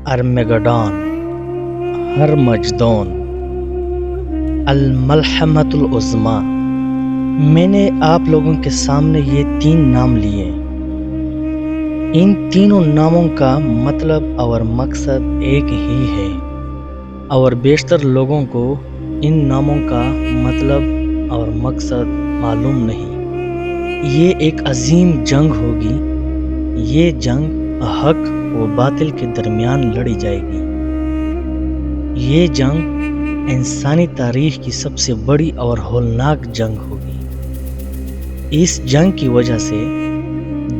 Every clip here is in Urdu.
ارمیگڈون، ہرمجدون، الملحمۃ العظمیٰ۔ میں نے آپ لوگوں کے سامنے یہ 3 نام لیے۔ ان تینوں ناموں کا مطلب اور مقصد ایک ہی ہے، اور بیشتر لوگوں کو ان ناموں کا مطلب اور مقصد معلوم نہیں۔ یہ ایک عظیم جنگ ہوگی۔ یہ جنگ حق و باطل کے درمیان لڑی جائے گی۔ یہ جنگ انسانی تاریخ کی سب سے بڑی اور ہولناک جنگ ہوگی۔ اس جنگ کی وجہ سے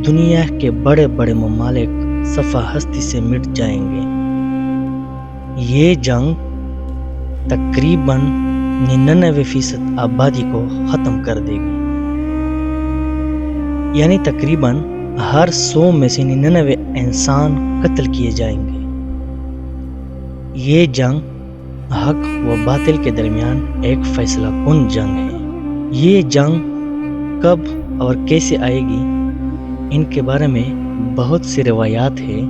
دنیا کے بڑے بڑے ممالک صفحہ ہستی سے مٹ جائیں گے۔ یہ جنگ تقریباً 99% آبادی کو ختم کر دے گی، یعنی تقریباً ہر 100 میں سے 99 انسان قتل کیے جائیں گے۔ یہ جنگ حق و باطل کے درمیان ایک فیصلہ کن جنگ ہے۔ یہ جنگ کب اور کیسے آئے گی، ان کے بارے میں بہت سی روایات ہیں۔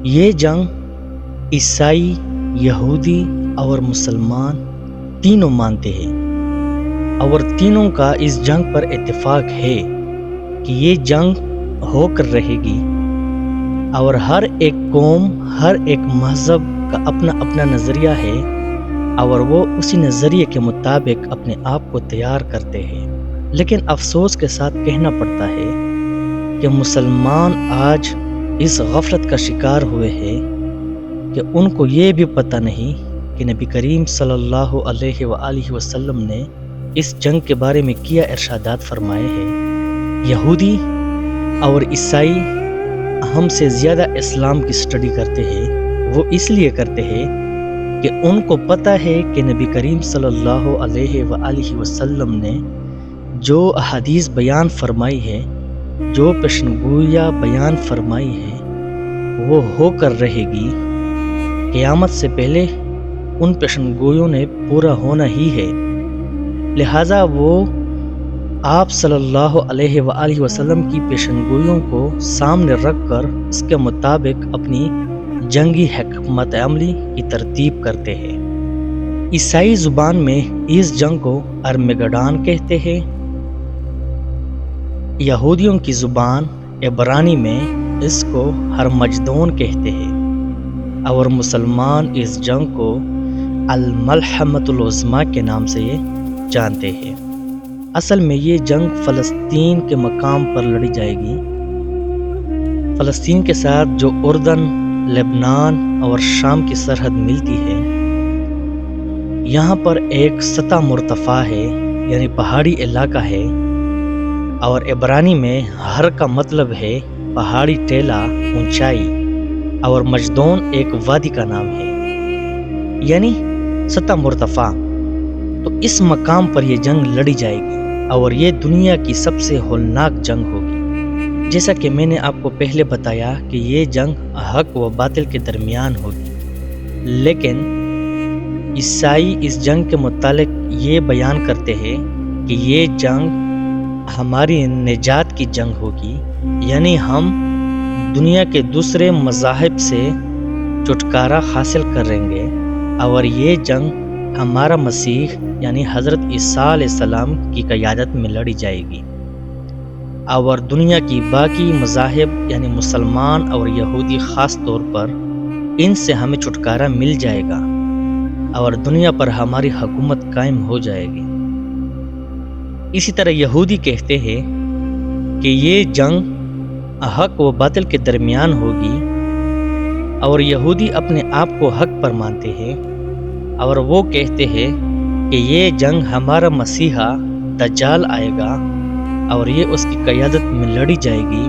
یہ جنگ عیسائی، یہودی اور مسلمان تینوں مانتے ہیں، اور تینوں کا اس جنگ پر اتفاق ہے کہ یہ جنگ ہو کر رہے گی، اور ہر ایک قوم، ہر ایک مذہب کا اپنا اپنا نظریہ ہے، اور وہ اسی نظریے کے مطابق اپنے آپ کو تیار کرتے ہیں۔ لیکن افسوس کے ساتھ کہنا پڑتا ہے کہ مسلمان آج اس غفلت کا شکار ہوئے ہیں کہ ان کو یہ بھی پتہ نہیں کہ نبی کریم صلی اللہ علیہ وآلہ وسلم نے اس جنگ کے بارے میں کیا ارشادات فرمائے ہیں۔ یہودی اور عیسائی ہم سے زیادہ اسلام کی سٹڈی کرتے ہیں۔ وہ اس لیے کرتے ہیں کہ ان کو پتہ ہے کہ نبی کریم صلی اللہ علیہ وآلہ وسلم نے جو احادیث بیان فرمائی ہے، جو پیشنگوئیاں بیان فرمائی ہے، وہ ہو کر رہے گی۔ قیامت سے پہلے ان پیشنگوئیوں نے پورا ہونا ہی ہے، لہٰذا وہ آپ صلی اللہ علیہ وآلہ وسلم کی پیشنگوئیوں کو سامنے رکھ کر اس کے مطابق اپنی جنگی حکمت عملی کی ترتیب کرتے ہیں۔ عیسائی زبان میں اس جنگ کو ارمیگڈون کہتے ہیں۔ یہودیوں کی زبان عبرانی میں اس کو ہرمجدون کہتے ہیں، اور مسلمان اس جنگ کو الملحمۃ العظمیٰ کے نام سے جانتے ہیں۔ اصل میں یہ جنگ فلسطین کے مقام پر لڑی جائے گی۔ فلسطین کے ساتھ جو اردن، لبنان اور شام کی سرحد ملتی ہے، یہاں پر ایک سطح مرتفع ہے، یعنی پہاڑی علاقہ ہے، اور عبرانی میں ہر کا مطلب ہے پہاڑی ٹیلہ، اونچائی، اور مجدون ایک وادی کا نام ہے، یعنی سطح مرتفع۔ تو اس مقام پر یہ جنگ لڑی جائے گی، اور یہ دنیا کی سب سے ہولناک جنگ ہوگی۔ جیسا کہ میں نے آپ کو پہلے بتایا کہ یہ جنگ حق و باطل کے درمیان ہوگی، لیکن عیسائی اس جنگ کے متعلق یہ بیان کرتے ہیں کہ یہ جنگ ہماری نجات کی جنگ ہوگی، یعنی ہم دنیا کے دوسرے مذاہب سے چھٹکارا حاصل کریں گے، اور یہ جنگ ہمارا مسیح یعنی حضرت عیسیٰ علیہ السلام کی قیادت میں لڑی جائے گی، اور دنیا کی باقی مذاہب یعنی مسلمان اور یہودی خاص طور پر، ان سے ہمیں چھٹکارا مل جائے گا، اور دنیا پر ہماری حکومت قائم ہو جائے گی۔ اسی طرح یہودی کہتے ہیں کہ یہ جنگ حق و باطل کے درمیان ہوگی، اور یہودی اپنے آپ کو حق پر مانتے ہیں، اور وہ کہتے ہیں کہ یہ جنگ ہمارا مسیحا دجال آئے گا، اور یہ اس کی قیادت میں لڑی جائے گی،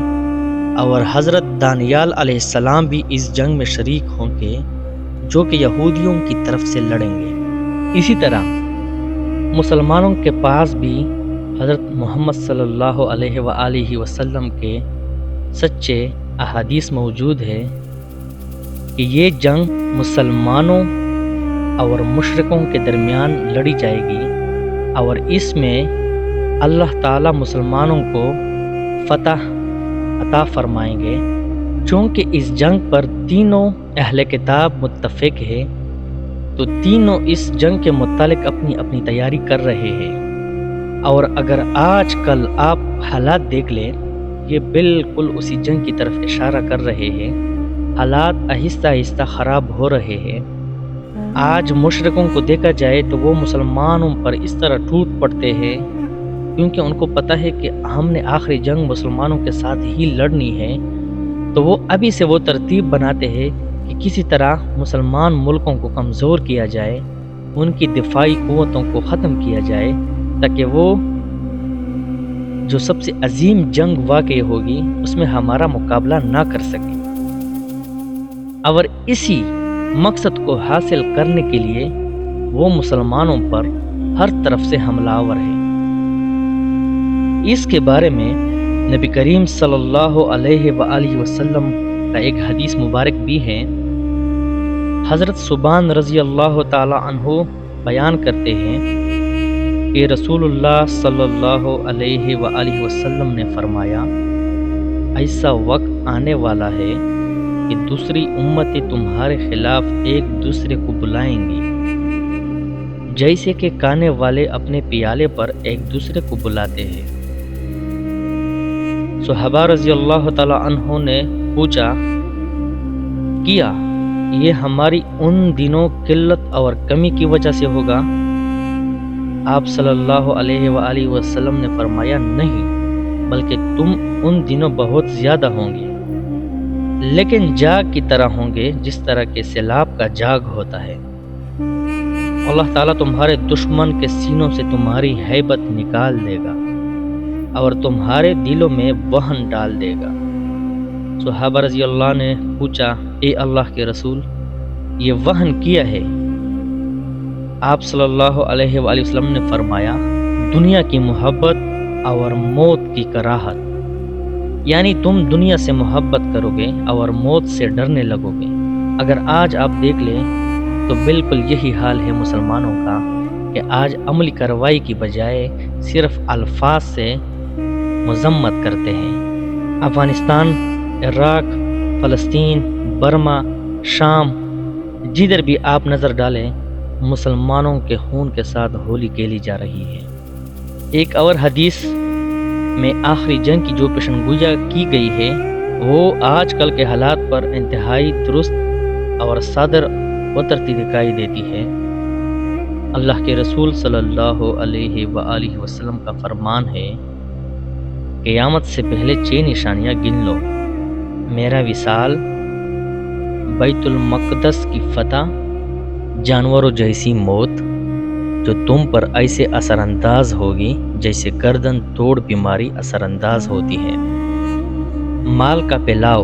اور حضرت دانیال علیہ السلام بھی اس جنگ میں شریک ہوں گے، جو کہ یہودیوں کی طرف سے لڑیں گے۔ اسی طرح مسلمانوں کے پاس بھی حضرت محمد صلی اللہ علیہ وآلہ وسلم کے سچے احادیث موجود ہے کہ یہ جنگ مسلمانوں اور مشرکوں کے درمیان لڑی جائے گی، اور اس میں اللہ تعالیٰ مسلمانوں کو فتح عطا فرمائیں گے، چونکہ اس جنگ پر تینوں اہل کتاب متفق ہے تو تینوں اس جنگ کے متعلق اپنی اپنی تیاری کر رہے ہیں، اور اگر آج کل آپ حالات دیکھ لیں، یہ بالکل اسی جنگ کی طرف اشارہ کر رہے ہیں۔ حالات آہستہ آہستہ خراب ہو رہے ہیں۔ آج مشرکوں کو دیکھا جائے تو وہ مسلمانوں پر اس طرح ٹوٹ پڑتے ہیں کیونکہ ان کو پتہ ہے کہ ہم نے آخری جنگ مسلمانوں کے ساتھ ہی لڑنی ہے، تو وہ ابھی سے وہ ترتیب بناتے ہیں کہ کسی طرح مسلمان ملکوں کو کمزور کیا جائے، ان کی دفاعی قوتوں کو ختم کیا جائے، تاکہ وہ جو سب سے عظیم جنگ واقع ہوگی اس میں ہمارا مقابلہ نہ کر سکے، اور اسی مقصد کو حاصل کرنے کے لیے وہ مسلمانوں پر ہر طرف سے حملہ آور ہے۔ اس کے بارے میں نبی کریم صلی اللہ علیہ وآلہ وسلم کا ایک حدیث مبارک بھی ہے۔ حضرت ثوبان رضی اللہ تعالی عنہ بیان کرتے ہیں کہ رسول اللہ صلی اللہ علیہ وآلہ وسلم نے فرمایا، ایسا وقت آنے والا ہے کہ دوسری امتیں تمہارے خلاف ایک دوسرے کو بلائیں گی، جیسے کہ کانے والے اپنے پیالے پر ایک دوسرے کو بلاتے ہیں۔ صحابہ رضی اللہ تعالی عنہ نے پوچھا، کیا یہ ہماری ان دنوں قلت اور کمی کی وجہ سے ہوگا؟ آپ صلی اللہ علیہ وآلہ وسلم نے فرمایا، نہیں، بلکہ تم ان دنوں بہت زیادہ ہوں گے، لیکن جاگ کی طرح ہوں گے جس طرح کے سیلاب کا جاگ ہوتا ہے۔ اللہ تعالیٰ تمہارے دشمن کے سینوں سے تمہاری ہیبت نکال دے گا اور تمہارے دلوں میں وہن ڈال دے گا۔ صحابہ رضی اللہ نے پوچھا، اے اللہ کے رسول، یہ وہن کیا ہے؟ آپ صلی اللہ علیہ وآلہ وسلم نے فرمایا، دنیا کی محبت اور موت کی کراہت، یعنی تم دنیا سے محبت کرو گے اور موت سے ڈرنے لگو گے۔ اگر آج آپ دیکھ لیں تو بالکل یہی حال ہے مسلمانوں کا کہ آج عملی کارروائی کی بجائے صرف الفاظ سے مذمت کرتے ہیں۔ افغانستان، عراق، فلسطین، برما، شام، جدھر بھی آپ نظر ڈالیں مسلمانوں کے خون کے ساتھ ہولی کھیلی جا رہی ہے۔ ایک اور حدیث میں آخری جنگ کی جو پیشن گوئی کی گئی ہے وہ آج کل کے حالات پر انتہائی درست اور صادر اترتی دکھائی دیتی ہے۔ اللہ کے رسول صلی اللہ علیہ وآلہ وسلم کا فرمان ہے، قیامت سے پہلے 6 نشانیاں گن لو: میرا وصال، بیت المقدس کی فتح، جانوروں جیسی موت جو تم پر ایسے اثر انداز ہوگی جیسے گردن توڑ بیماری اثر انداز ہوتی ہے، مال کا پھیلاؤ،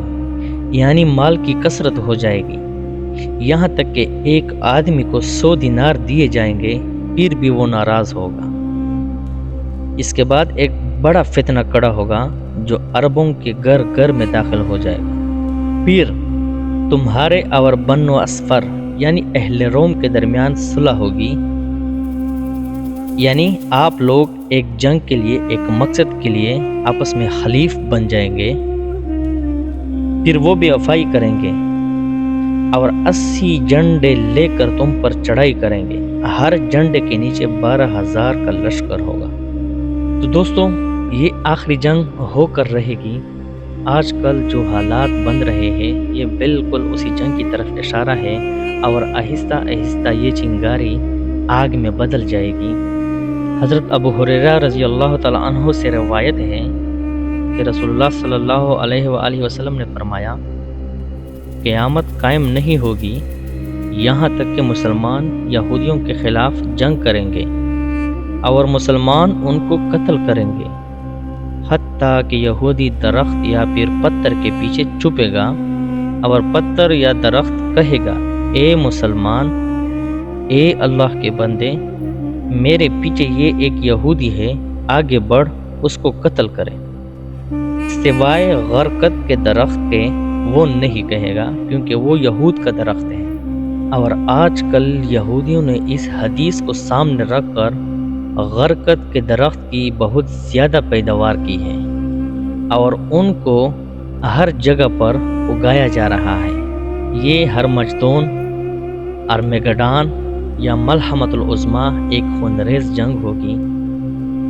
یعنی مال کی کثرت ہو جائے گی، یہاں تک کہ ایک آدمی کو 100 دینار دیے جائیں گے پھر بھی وہ ناراض ہوگا۔ اس کے بعد ایک بڑا فتنہ کڑا ہوگا جو عربوں کے گھر گھر میں داخل ہو جائے گا۔ پھر تمہارے اور بنو اسفر یعنی اہل روم کے درمیان صلح ہوگی، یعنی آپ لوگ ایک جنگ کے لیے، ایک مقصد کے لیے آپس میں حلیف بن جائیں گے، پھر وہ بے وفائی کریں گے اور 80 جھنڈے لے کر تم پر چڑھائی کریں گے، ہر جھنڈے کے نیچے 12,000 کا لشکر ہوگا۔ تو دوستوں، یہ آخری جنگ ہو کر رہے گی۔ آج کل جو حالات بن رہے ہیں یہ بالکل اسی جنگ کی طرف اشارہ ہے، اور آہستہ آہستہ یہ چنگاری آگ میں بدل جائے گی۔ حضرت ابو ہریرہ رضی اللہ تعالی عنہ سے روایت ہے کہ رسول اللہ صلی اللہ علیہ وآلہ وسلم نے فرمایا، قیامت قائم نہیں ہوگی یہاں تک کہ مسلمان یہودیوں کے خلاف جنگ کریں گے اور مسلمان ان کو قتل کریں گے، حتیٰ کہ یہودی درخت یا پھر پتھر کے پیچھے چھپے گا اور پتھر یا درخت کہے گا، اے مسلمان، اے اللہ کے بندے، میرے پیچھے یہ ایک یہودی ہے، آگے بڑھ اس کو قتل کرے، سوائے غرقد کے درخت کے وہ نہیں کہے گا کیونکہ وہ یہود کا درخت ہے۔ اور آج کل یہودیوں نے اس حدیث کو سامنے رکھ کر غرقد کے درخت کی بہت زیادہ پیداوار کی ہے، اور ان کو ہر جگہ پر اگایا جا رہا ہے۔ یہ ہرمجدون، ارمیگڈان یا ملحمۃ العظمیٰ ایک خونریز جنگ ہوگی،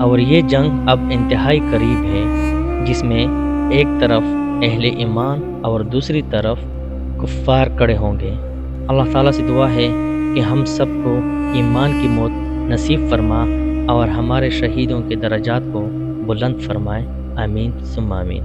اور یہ جنگ اب انتہائی قریب ہے، جس میں ایک طرف اہل ایمان اور دوسری طرف کفار کڑے ہوں گے۔ اللہ تعالیٰ سے دعا ہے کہ ہم سب کو ایمان کی موت نصیب فرما اور ہمارے شہیدوں کے درجات کو بلند فرمائے۔ آمین ثم آمین۔